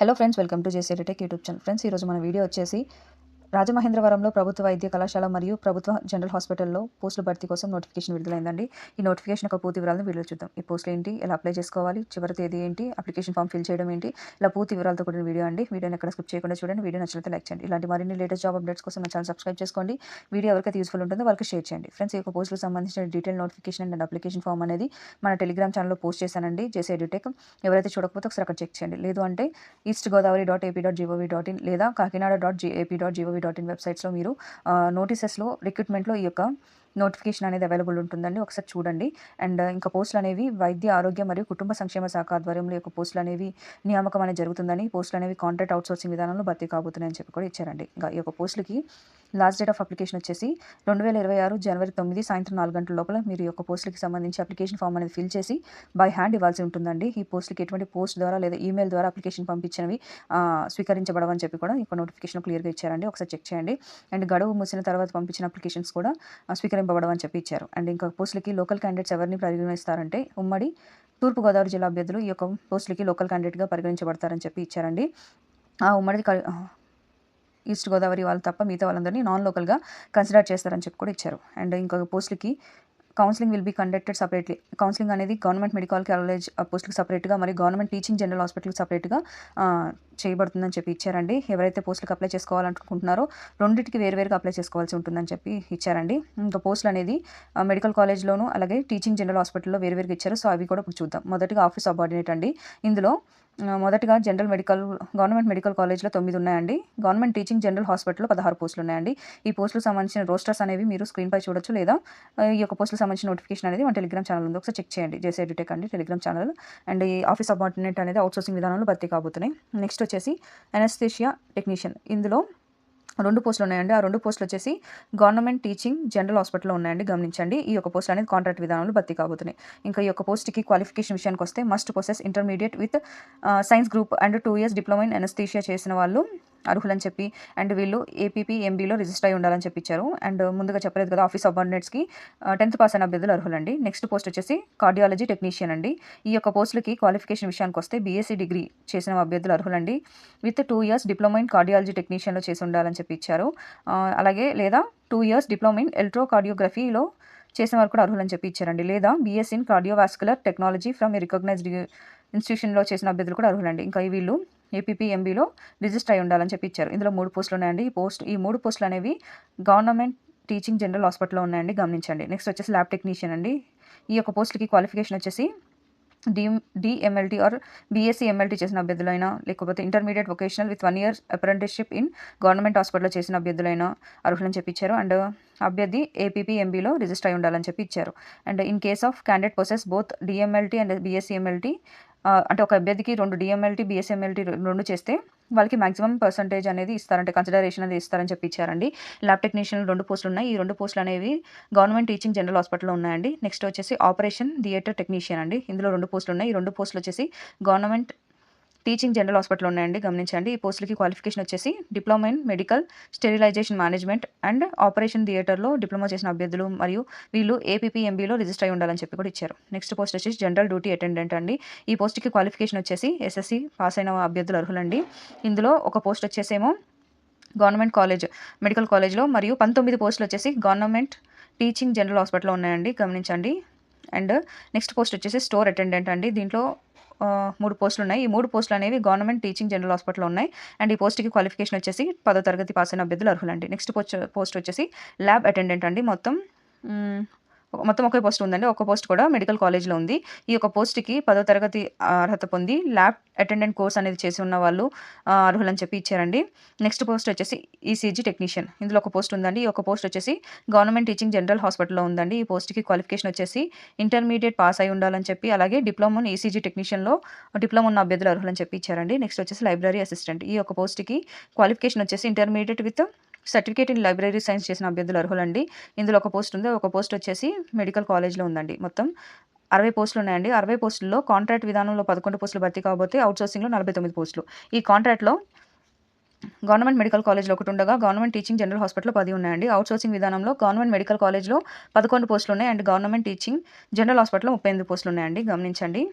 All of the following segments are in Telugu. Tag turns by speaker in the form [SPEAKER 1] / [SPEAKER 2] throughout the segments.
[SPEAKER 1] Hello friends, welcome to JC tech YouTube channel. Friends, ఈరోజు మన వీడియో వచ్చేసి రాజమహేంద్రవరంలో ప్రభుత్వ వైద్య కళాశాల మరియు ప్రభుత్వ జనరల్ హాస్పిటల్లో పోస్టుల భర్తీ కోసం నోటిఫికేషన్ విడుదలైందండి. ఈ నోటిఫికేషన్ యొక్క పూర్తి వివరాలను వీడియో చూద్దాం. ఈ పోస్టులు ఏంటి, ఎలా అప్లై చేసుకోవాలి, చివరి తేదీ ఏంటి, అప్లికేషన్ ఫామ్ ఫిల్ చేయడం ఏంటి, ఇలా పూర్తి వివరాలతో కూడిన వీడియో అండి. వీడియోని ఎక్కడ స్కిప్ చేయకుండా చూడండి. వీడియో నచ్చినట్లయితే లైక్ చేయండి. ఇలాంటి మరిన్ని లేటెస్ట్ జాబ్ అప్డేట్స్ కోసం నా ఛానల్ సబ్స్క్రైబ్ చేసుకోండి. వీడియో ఎవరికైతే యూస్ఫుల్ ఉంటుందో వాళ్ళకి షేర్ చేయండి. ఫ్రెండ్స్, ఈ యొక్క పోస్టులకు సంబంధించిన detail notification and application form అనేది మన టెలిగ్రామ్ ఛానల్లో పోస్ట్ చేశానండి, జేసీ ఎడ్యుటెక్. ఎవరైతే చూడకపోతే ఒకసారి అక్కడ చెక్ చేయండి. లేదు అంటే eastgodavari.ap.gov.in లేదా kakinada.ap.gov.in వెబ్సైట్స్లో మీరు నోటీసెస్లో రిక్రూట్మెంట్లో ఈ యొక్క నోటిఫికేషన్ అనేది అవైలబుల్ ఉంటుందండి. ఒకసారి చూడండి. అండ్ ఇంకా పోస్టులు అనేవి వైద్య ఆరోగ్య మరియు కుటుంబ సంక్షేమ శాఖ ఆధ్వర్యంలో యొక్క పోస్టులు అనేవి నియామకం అనేది జరుగుతుందని, పోస్టులు అనేవి కాంట్రాక్ట్ అవుట్సోర్సింగ్ విధానంలో భర్తీ కాబోతున్నాయని చెప్పి కూడా ఇచ్చారండి. ఇంకా ఈ యొక్క పోస్టులకి లాస్ట్ డేట్ ఆఫ్ అప్లికేషన్ వచ్చేసి 2026 జనవరి 9 సాయంత్రం 4 గంటల లోపల మీరు ఈ యొక్క పోస్టులకి సంబంధించి అప్లికేషన్ ఫామ్ అనేది ఫిల్ చేసి బై హ్యాండ్ ఇవ్వాల్సి ఉంటుందండి. ఈ పోస్టులకి ఎటువంటి పోస్ట్ ద్వారా లేదా ఈమెయిల్ ద్వారా అప్లికేషన్ పంపించినవి స్వీకరించబడవని చెప్పి కూడా ఈ యొక్క నోటిఫికేషన్ క్లియర్గా ఇచ్చారండి. ఒకసారి చెక్ చేయండి. అండ్ గడువు ముగిసిన తర్వాత పంపించిన అప్లికేషన్స్ కూడా స్వీకరింపబడవని చెప్పి ఇచ్చారు. అండ్ ఇంకా పోస్టులకి లోకల్ క్యాండిడేట్స్ ఎవరిని పరిగణిస్తారంటే ఉమ్మడి తూర్పుగోదావరి జిల్లా అభ్యర్థులు ఈ యొక్క పోస్టులకి లోకల్ క్యాండిడేట్గా పరిగణించబడతారని చెప్పి ఇచ్చారండి. ఆ ఉమ్మడి ఈస్ట్ గోదావరి వాళ్ళు తప్ప మిగతా వాళ్ళందరినీ నాన్ లోకల్గా కన్సిడర్ చేస్తారని చెప్పి కూడా ఇచ్చారు. అండ్ ఇంకా పోస్టులకి counselling will be conducted separately. Counselling అనేది గవర్నమెంట్ మెడికల్ కాలేజ్ పోస్టులకు సపరేట్గా మరియు గవర్నమెంట్ టీచింగ్ జనరల్ హాస్పిటల్కి సపరేట్గా చేయబడుతుందని చెప్పి ఇచ్చారండి. ఎవరైతే పోస్టులకు అప్లై చేసుకోవాలనుకుంటున్నారో రెండింటికి వేరువేరుగా అప్లై చేసుకోవాల్సి ఉంటుందని చెప్పి ఇచ్చారండి. ఇంకా పోస్టులు అనేది మెడికల్ కాలేజ్లోను అలాగే టీచింగ్ జనరల్ హాస్పిటల్లో వేరువేరుగా ఇచ్చారు. సో అవి కూడా ఇప్పుడు చూద్దాం. మొదటిగా ఆఫీస్ సబార్డినేట్ అండి. ఇందులో మొదటిగా గవర్నమెంట్ మెడికల్ కాలేజ్లో 9 ఉన్నాయండి. గవర్నమెంట్ టీచింగ్ జనరల్ హాస్పిటల్లో 16 పోస్టులు ఉన్నాయండి. ఈ పోస్టులకు సంబంధించిన రోస్టర్స్ అనేవి మీరు స్క్రీన్పై చూడొచ్చు, లేదా ఈ యొక్క పోస్టులకు సంబంధించిన నోటిఫికేషన్ అనేది మన టెలిగ్రామ్ ఛానల్ ఉంది, ఒకసారి చెక్ చేయండి. జేసీ ఎడ్యుటెక్ అండి టెలిగ్రామ్ ఛానల్. అండ్ ఈ ఆఫీస్ సబార్డినేట్ అనేది అవుట్సోర్సింగ్ విధానంలో భర్తీ కాబోతున్నాయి. నెక్స్ట్ వచ్చేసి అనస్థీషియా టెక్నీషియన్. ఇందులో 2 పోస్టులు ఉన్నాయండి. ఆ 2 పోస్టులు వచ్చేసి గవర్నమెంట్ టీచింగ్ జనరల్ హాస్పిటల్లో ఉన్నాయండి. గమనించండి. ఈ యొక్క పోస్టులు అనేది కాంట్రాక్ట్ విధానంలో భర్తీ కాబోతున్నాయి. ఇంకా ఈ యొక్క పోస్ట్కి క్వాలిఫికేషన్ విషయానికి వస్తే must possess intermediate with science group and 2 years diploma in anaesthesia చేసిన వాళ్ళు అర్హులని చెప్పి, అండ్ వీళ్ళు APPMBలో రిజిస్టర్ అయి ఉండాలని చెప్పి ఇచ్చారు. అండ్ ముందుగా చెప్పలేదు కదా, ఆఫీస్ సబార్డినేట్స్కి 10th పాస్ అయిన అభ్యర్థులు అర్హులండి. నెక్స్ట్ పోస్ట్ వచ్చేసి కార్డియాలజీ టెక్నీషియన్ అండి. ఈ యొక్క పోస్టులకి క్వాలిఫికేషన్ విషయానికి వస్తే BSc డిగ్రీ చేసిన అభ్యర్థులు అర్హులండి. With 2 years diploma in cardiology టెక్నీషియన్లో చేసి ఉండాలని చెప్పి ఇచ్చారు. అలాగే లేదా 2 years డిప్లొమా ఇన్ ఎలక్ట్రోకార్డియోగ్రఫీలో చేసిన వారు కూడా అర్హులని చెప్పి ఇచ్చారండి. లేదా BSc in cardiovascular technology from a recognised ఇన్స్టిట్యూషన్లో చేసిన అభ్యర్థులు కూడా అర్హులండి. ఇంకా వీళ్ళు APPMBలో రిజిస్టర్ అయి ఉండాలని చెప్పి ఇచ్చారు. ఇందులో 3 పోస్టులు ఉన్నాయండి. ఈ 3 పోస్టులు అనేవి గవర్నమెంట్ టీచింగ్ జనరల్ హాస్పిటల్లో ఉన్నాయండి. గమనించండి. నెక్స్ట్ వచ్చేసి ల్యాబ్ టెక్నీషియన్ అండి. ఈ యొక్క పోస్టులకి క్వాలిఫికేషన్ వచ్చేసి DMLT ఆర్ BSc MLT చేసిన అభ్యర్థులైనా, లేకపోతే intermediate vocational with 1 year apprenticeship in government హాస్పిటల్లో చేసిన అభ్యర్థులైనా అర్హులని చెప్పి ఇచ్చారు. అండ్ అభ్యర్థి APPMBలో రిజిస్టర్ అయి ఉండాలని చెప్పి ఇచ్చారు. And in case of candidate possess both DMLT and BSc MLT, అంటే ఒక అభ్యర్థికి 2 DMLT BSc MLT 2 చేస్తే వాళ్ళకి మాక్సిమం పర్సంటేజ్ అనేది ఇస్తారంటే కన్సిడరేషన్ అనేది ఇస్తారని చెప్పి ఇచ్చారండి. ల్యాబ్ టెక్నీషియన్ 2 పోస్టులు ఉన్నాయి. ఈ 2 పోస్టులు అనేవి గవర్నమెంట్ టీచింగ్ జనరల్ హాస్పిటల్లో ఉన్నాయండి. నెక్స్ట్ వచ్చేసి ఆపరేషన్ థియేటర్ టెక్నీషియన్ అండి. ఇందులో 2 పోస్టులు ఉన్నాయి. ఈ 2 పోస్టులు వచ్చేసి గవర్నమెంట్ టీచింగ్ జనరల్ హాస్పిటల్ ఉన్నాయండి. గమనించండి. ఈ పోస్టులకి క్వాలిఫికేషన్ వచ్చేసి diploma in medical sterilization management and operation థియేటర్లో డిప్లొమా చేసిన అభ్యర్థులు మరియు వీళ్ళు APPMBలో రిజిస్టర్ అయి ఉండాలని చెప్పి కూడా ఇచ్చారు. నెక్స్ట్ పోస్ట్ వచ్చేసి జనరల్ డ్యూటీ అటెండెంట్ అండి. ఈ పోస్ట్కి క్వాలిఫికేషన్ వచ్చేసి SSC పాస్ అయిన అభ్యర్థులు అర్హులండి. ఇందులో ఒక పోస్ట్ వచ్చేసేమో గవర్నమెంట్ కాలేజ్ మెడికల్ కాలేజ్లో మరియు 19 పోస్టులు వచ్చేసి గవర్నమెంట్ టీచింగ్ జనరల్ హాస్పిటల్లో ఉన్నాయండి. గమనించండి. అండ్ నెక్స్ట్ పోస్ట్ వచ్చేసి స్టోర్ అటెండెంట్ అండి. దీంట్లో 3 పోస్టులు ఉన్నాయి. ఈ 3 పోస్టులు అనేవి గవర్నమెంట్ టీచింగ్ జనరల్ హాస్పిటల్లో ఉన్నాయి. అండ్ ఈ పోస్ట్కి క్వాలిఫికేషన్ వచ్చేసి 10వ తరగతి పాస్ అయిన అభ్యర్థులు అర్హులండి. నెక్స్ట్ పోస్ట్ వచ్చేసి ల్యాబ్ అటెండెంట్ అండి. మొత్తం ఒకే పోస్ట్ ఉందండి. ఒక పోస్ట్ కూడా మెడికల్ కాలేజ్లో ఉంది. ఈ యొక్క పోస్ట్కి 10వ తరగతి అర్హత పొంది ల్యాబ్ అటెండెంట్ కోర్స్ అనేది చేసి ఉన్న వాళ్ళు అర్హులని చెప్పి ఇచ్చారండి. నెక్స్ట్ పోస్ట్ వచ్చేసి ECG టెక్నీషియన్. ఇందులో ఒక పోస్ట్ ఉందండి. ఈ ఒక పోస్ట్ వచ్చేసి గవర్నమెంట్ టీచింగ్ జనరల్ హాస్పిటల్లో ఉందండి. ఈ పోస్ట్కి క్వాలిఫికేషన్ వచ్చేసి ఇంటర్మీడియట్ పాస్ అయి ఉండాలని చెప్పి, అలాగే డిప్లొమా ఇన్ ECG టెక్నీషియన్లో డిప్లొమా ఉన్న అభ్యర్థులు అర్హులని చెప్పి ఇచ్చారండి. నెక్స్ట్ వచ్చేసి లైబ్రరీ అసిస్టెంట్. ఈ యొక్క పోస్ట్కి క్వాలిఫికేషన్ వచ్చేసి intermediate with certificate in library science చేసిన అభ్యర్థులు అర్హులండి. ఇందులో ఒక పోస్ట్ ఉంది. ఒక పోస్ట్ వచ్చేసి మెడికల్ కాలేజ్లో ఉందండి. మొత్తం 60 పోస్టులు ఉన్నాయండి. 60 పోస్టుల్లో కాంట్రాక్ట్ విధానంలో 11 పోస్టులు భర్తీ కాబోతే అవుట్సోర్సింగ్లో 49 పోస్టులు. ఈ కాంట్రాక్ట్లో గవర్నమెంట్ మెడికల్ కాలేజ్లో ఒకటి ఉండగా గవర్నమెంట్ టీచింగ్ జనరల్ హాస్పిటల్లో 10 ఉన్నాయండి. అవుట్సోర్సింగ్ విధానంలో గవర్నమెంట్ మెడికల్ కాలేజ్లో 11 పోస్టులు ఉన్నాయి. అండ్ గవర్నమెంట్ టీచింగ్ జనరల్ హాస్పిటల్లో 38 పోస్టులు ఉన్నాయండి. గమనించండి.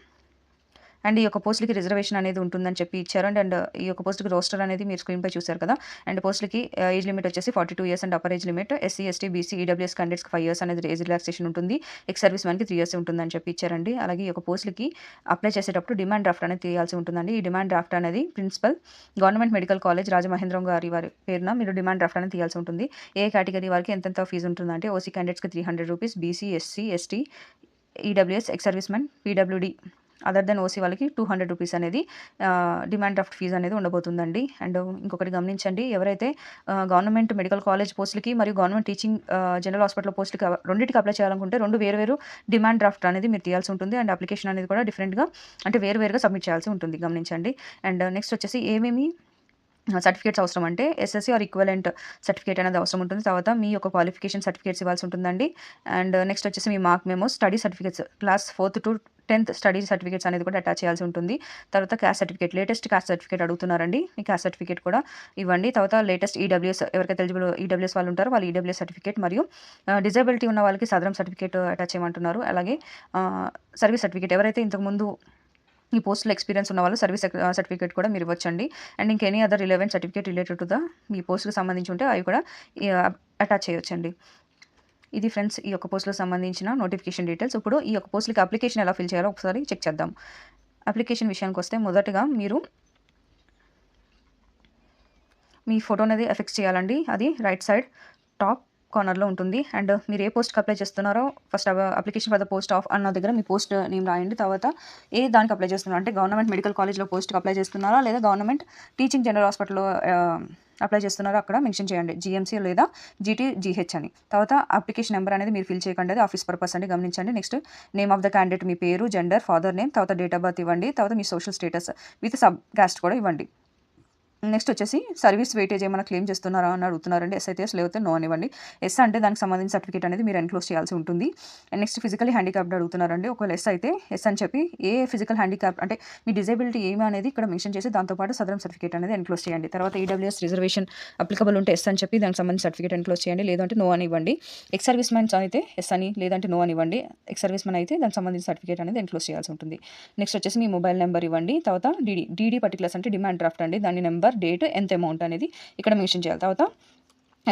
[SPEAKER 1] అండ్ ఈ యొక్క పోస్టులకి రిజర్వేషన్ అనేది ఉంటుందని చెప్పి ఇచ్చారు. అండ్ ఈ యొక్క పోస్టుకి రోస్టర్ అనేది మీరు స్క్రీన్పై చూశారు కదా. అండ్ పోస్టులకి ఏజ్ లిమిట్ వచ్చేసి 42 years and upper age limit. SC, ST, BC, EWS క్యాండిడేట్స్కి 5 ఇయర్స్ అనేది ఏజ్ రిలాక్సేషన్ ఉంటుంది. ఎక్స్ సర్వీస్ మ్యాన్కి 3 ఇయర్స్ ఉంటుందని చెప్పి ఇచ్చారండి. అలాగే ఈ యొక్క పోస్టులకి అప్లై చేసేటప్పుడు డిమాండ్ డ్రాఫ్ట్ అనేది తీయాల్సి ఉంటుందండి. ఈ డిమాండ్ డ్రాఫ్ట్ అనేది principal government medical college Rajamahendram వారి పేరున మీరు డిమాండ్ డ్రాఫ్ట్ అనేది తీయాల్సి ఉంటుంది. ఏ కేటగిరీ వారికి ఎంతెంత ఫీజు ఉంటుందంటే ఓసీ క్యాండిడేట్స్కి 300 rupees, BC, SC, ST, EWS, ex service man, PWD other than OC వాళ్ళకి 200 రూపీస్ అనేది డిమాండ్ డ్రాఫ్ట్ ఫీజు అనేది ఉండబోతుందండి. అండ్ ఇంకొకటి గమనించండి, ఎవరైతే గవర్నమెంట్ మెడికల్ కాలేజ్ పోస్టులకి మరియు గవర్నమెంట్ టీచింగ్ జనరల్ హాస్పిటల్ పోస్టులకి రెండింటికి అప్లై చేయాలనుకుంటే 2 వేరు డిమాండ్ డ్రాఫ్ట్ అనేది మీరు తీయాల్సి ఉంటుంది. అండ్ అప్లికేషన్ అనేది కూడా డిఫరెంట్గా అంటే వేరుగా సబ్మిట్ చేయాల్సి ఉంటుంది, గమనించండి. అండ్ నెక్స్ట్ వచ్చేసి ఏమేమి సర్టిఫికేట్స్ అవసరం అంటే ఎస్ఎస్సీ ఆర్ ఈక్వలెంట్ సర్టిఫికేట్ అనేది అవసరం ఉంటుంది. తర్వాత మీ యొక్క క్వాలిఫికేషన్ సర్టిఫికేట్స్ ఇవ్వాల్సి ఉంటుందండి. అండ్ నెక్స్ట్ వచ్చేసి మీ mark memo, study certificates class 4th to 10th study certificates అనేది కూడా అటాచ్ చేయాల్సి ఉంటుంది. తర్వాత caste certificate, latest caste certificate అడుగుతున్నారండి. ఈ క్యాస్ట్ సర్టిఫికేట్ కూడా ఇవ్వండి. తర్వాత లేటెస్ట్ ఈడబ్ల్యూఎస్, ఎవరికైతే ఎలిజిబుల్ ఈడబ్ల్యూఎస్ వాళ్ళు ఉంటారో వాళ్ళు ఈడబ్ల్యూఎస్ సర్టిఫికేట్, మరియు డిజబిలిటీ ఉన్న వాళ్ళకి సదరం సర్టిఫికేట్ అటాచ్ చేయమంటున్నారు. అలాగే సర్వీస్ సర్టిఫికేట్, ఎవరైతే ఇంతకుముందు ఈ పోస్టులో ఎక్స్పీరియన్స్ ఉన్న వాళ్ళు సర్వీస్ సర్టిఫికేట్ కూడా మీరు ఇవ్వచ్చండి. అండ్ ఇంకెనీ other relevant certificate related to the మీ పోస్టుకు సంబంధించి ఉంటే అవి కూడా అటాచ్ చేయొచ్చండి. ఇది ఫ్రెండ్స్ ఈ యొక్క పోస్టులకు సంబంధించిన నోటిఫికేషన్ డీటెయిల్స్. ఇప్పుడు ఈ యొక్క పోస్టులకి అప్లికేషన్ ఎలా ఫిల్ చేయాలో ఒకసారి చెక్ చేద్దాం. అప్లికేషన్ విషయానికి వస్తే మొదటగా మీరు మీ ఫోటో అనేది ఎఫెక్స్ చేయాలండి. అది రైట్ సైడ్ టాప్ కార్నర్లో ఉంటుంది. అండ్ మీరు ఏ పోస్ట్కి అప్లై చేస్తున్నారో first application for the post of అన్న దగ్గర మీ పోస్ట్ నేమ్ రాయండి. తర్వాత ఏ దానికి అప్లై చేస్తున్నారు అంటే గవర్నమెంట్ మెడికల్ కాలేజ్లో పోస్ట్కి అప్లై చేస్తున్నారా లేదా గవర్నమెంట్ టీచింగ్ జనరల్ హాస్పిటల్లో అప్లై చేస్తున్నారో అక్కడ మెన్షన్ చేయండి, జీఎంసీ లేదా జీటీజీహెచ్ అని. తర్వాత అప్లికేషన్ నెంబర్ అనేది మీరు ఫిల్ చేయకండి, అది ఆఫీస్ పర్పస్ అండి, గమనించండి. Next name of the candidate, మీ పేరు, జెండర్, ఫాదర్ నేమ్, తర్వాత డేట్ ఆఫ్ బర్త్ ఇవ్వండి. తర్వాత మీ social status with sub caste కూడా ఇవ్వండి. నెక్స్ట్ వచ్చేసి సర్వీస్ వెయిటేజ్ ఏమైనా క్లెయిమ్ చేస్తున్నారా అని అడుగుతున్నారండి. ఎస్ అయితే ఎస్, లేకపోతే నో అనివ్వండి. ఎస్ అంటే దానికి సంబంధించిన సర్టిఫికేట్ అనేది మీరు ఎన్క్లోజ్ చేయాల్సి ఉంటుంది. అండ్ నెక్స్ట్ ఫిజికలీ హ్యాండిక్యాప్డ్ అడుగుతున్నారండి. ఒకవేళ ఎస్ అయితే ఎస్ అని చెప్పి ఏ ఫిజికల్ హ్యాండిక్యాప్ అంటే మీ డిజేబిలిటీ ఏమి అనేది ఇక్కడ మెన్షన్ చేసి దాంతోపాటు సదరం సర్టిఫికేట్ అనేది ఎన్క్లోజ్ చేయండి. తర్వాత ఈడబ్ల్యూఎస్ రిజర్వేషన్ అప్లికబుల్ ఉంటే ఎస్ అని చెప్పి దానికి సంబంధించిన సర్టిఫికేట్ ఎన్క్లోజ్ చేయండి, లేదంటే నో అని ఇవ్వండి. ఎక్స్ సర్వీస్ మ్యాన్ అయితే ఎస్ అని, లేదంటే నో అని ఇవ్వండి. ఎక్స్ సర్వీస్ మ్యాన్ అయితే దానికి సంబంధించిన సర్టిఫికేట్ అనేది ఎన్క్లోజ్ చేయాల్సి ఉంటుంది. నెక్స్ట్ వచ్చేసి మీ మొబైల్ నెంబర్ ఇవ్వండి. తర్వాత డీడీ పర్టికులర్స్ అంటే డిమాండ్ డ్రాఫ్ట్ అండి, దాని నెంబర్, డేట్, ఎంత అమౌంట్ అనేది ఇక్కడ మెన్షన్ చేయాలి. తర్వాత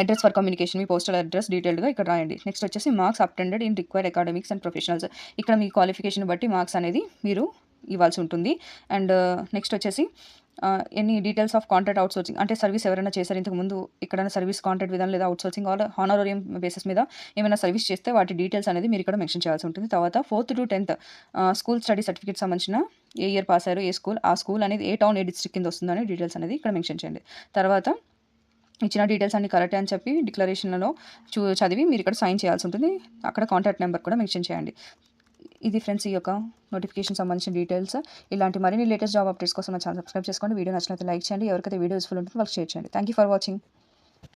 [SPEAKER 1] అడ్రస్ ఫర్ కమ్యూనికేషన్, మీ పోస్టల్ అడ్రస్ డీటెయిల్గా ఇక్కడ రాయండి. నెక్స్ట్ వచ్చేసి marks obtained in required academics and professionals, ఇక్కడ మీ క్వాలిఫికేషన్ బట్టి మార్క్స్ అనేది మీరు ఇవ్వాల్సి ఉంటుంది. అండ్ నెక్స్ట్ వచ్చేసి any details of contract outsourcing అంటే సర్వీస్ ఎవరైనా చేశారు ఇంతకుముందు ఎక్కడైనా సర్వీస్ కాంట్రాక్ట్ విధానం లేదా అవుట్సోర్సింగ్ ఆర్ హానోరియం బేసిస్ మీద ఏమైనా సర్వీస్ చేస్తే వాటి డీటెయిల్స్ అనేది మీరు ఇక్కడ మెన్షన్ చేయాల్సి ఉంటుంది. తర్వాత 4th to 10th school study certificate సంబంధించిన ఏ ఇయర్ పాస్ అయ్యారు, ఏ స్కూల్, ఆ స్కూల్ అనేది ఏ టౌన్, ఏ డిస్ట్రిక్ట్ కింద వస్తుందని డీటెయిల్స్ అనేది ఇక్కడ మెన్షన్ చేయండి. తర్వాత ఇచ్చిన డీటెయిల్స్ అన్ని కరెక్ట్ అని చెప్పి డిక్లరేషన్లలో చదివి మీరు ఇక్కడ సైన్ చేయాల్సి ఉంటుంది. అక్కడ కాంటాక్ట్ నెంబర్ కూడా మెన్షన్ చేయండి. ఇది ఫ్రెండ్స్ ఈ యొక్క నోటిఫికేషన్ సంబంధించిన డీటెయిల్స్. ఇలాంటి మరిన్ని లేటెస్ట్ జాబ్ అప్డేట్స్ కోసం నా ఛానల్ సబ్స్క్రైబ్ చేసుకోండి. వీడియో నచ్చినట్లయితే లైక్ చేయండి. ఎవరికైతే వీడియో యూస్ఫుల్ ఉంటుందో వాళ్ళకి షేర్ చేయండి. Thank you for watching.